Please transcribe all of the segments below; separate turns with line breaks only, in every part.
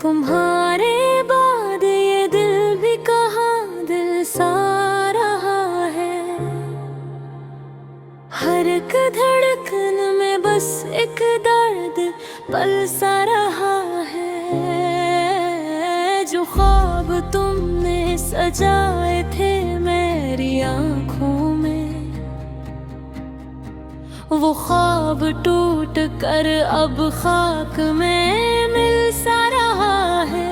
तुम्हारे बाद ये दिल भी कहाँ दिल सा रहा है। हर एक धड़कन में बस एक दर्द पल सा रहा है। जो ख्वाब तुमने सजाए थे मेरी आँखों में, वो ख्वाब टूट कर अब खाक में मिल सा रहा है।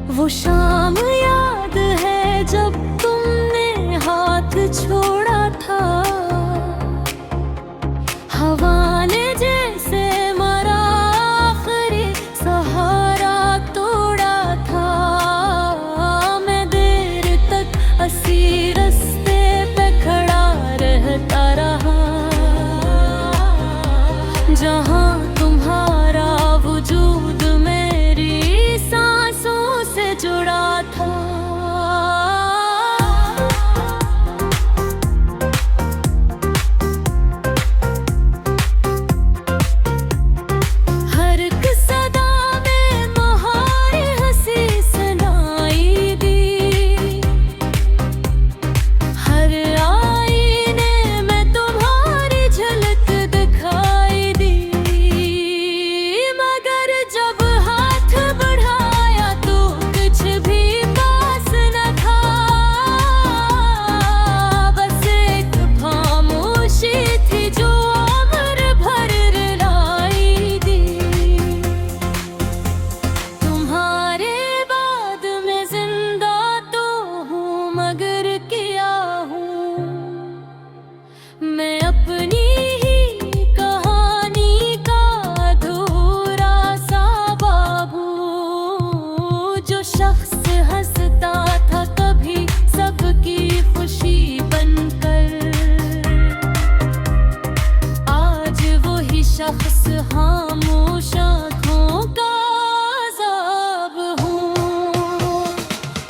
वो शाम याद है जब तुमने हाथ छोड़ा था, हवा ने जैसे मरा आखिरी सहारा तोड़ा था। मैं देर तक हंसी रास्ते पे खड़ा रहता रहा, जहाँ तुम्हारा वजूद मेरी सांसों से जुड़ा था। हर एक सदा में तुम्हारी हंसी सुनाई दी, हर आईने में तुम्हारी झलक दिखाई दी। मगर जब हाथ बढ़ाया तो कुछ भी पास न था, बस एक खामोशी थी जो उम्र भर रुलाई दी। तुम्हारे बाद मैं जिंदा तो हूँ मगर क्या हूँ मैं अपनी ही कहानी का अधूरा सा बाबू। जो शख्स हंसता था कभी सबकी खुशी बनकर, आज वही शख्स खामोश आँखों का अज़ाब हूँ।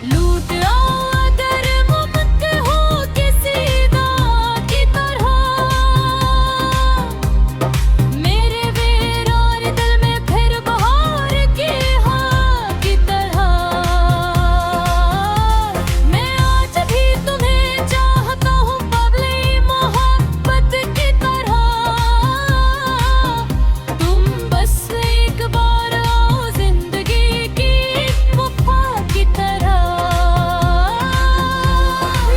लूट आओ अगर मुमकिन हो किसी दाग की तरह, मेरे बेरार दिल में फिर बहार की हाँ की तरह। मैं आज भी तुम्हें चाहता हूँ पगली मोहब्बत की तरह। तुम बस एक बार आओ जिंदगी की वफा की तरह।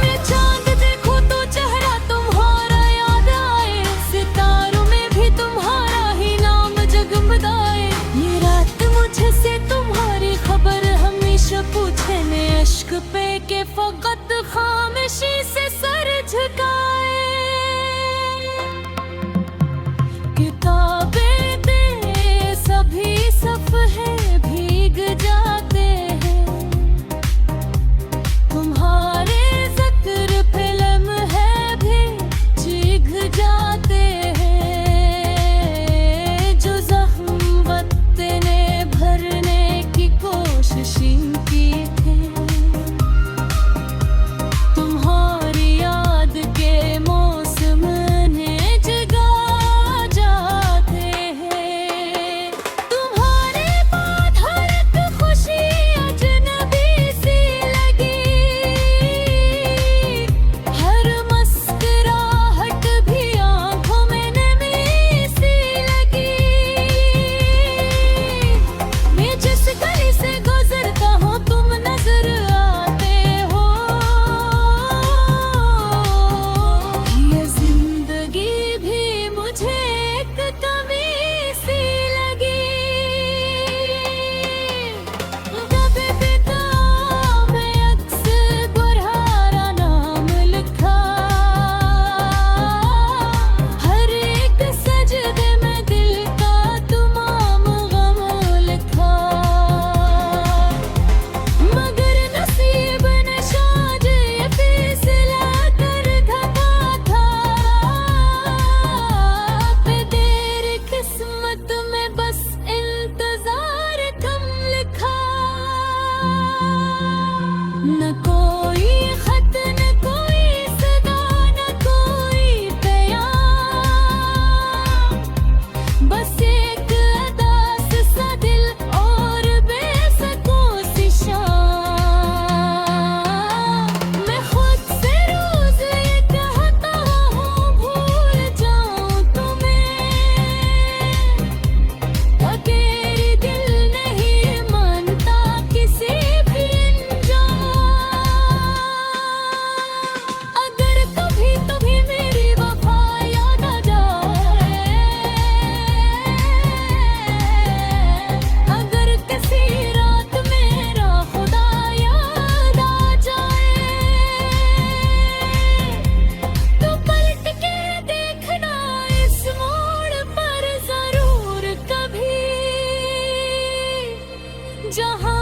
मैं चांद देखूं तो चेहरा तुम्हारा याद आए, सितारों में भी तुम्हारा ही नाम जगमगाए। ये रात मुझसे तुम्हारी खबर हमेशा पूछे ने अश्क पे के फकत खामोशी से सर झुकाए। किताबें दे सभी सफ़हे भीग जाते हैं, तुम्हारे ज़िक्र फिल्म है भी चीख जाते हैं। जो ज़ख्म वक्त ने भरने की कोशिश की थी, तुम्हारी जहाँ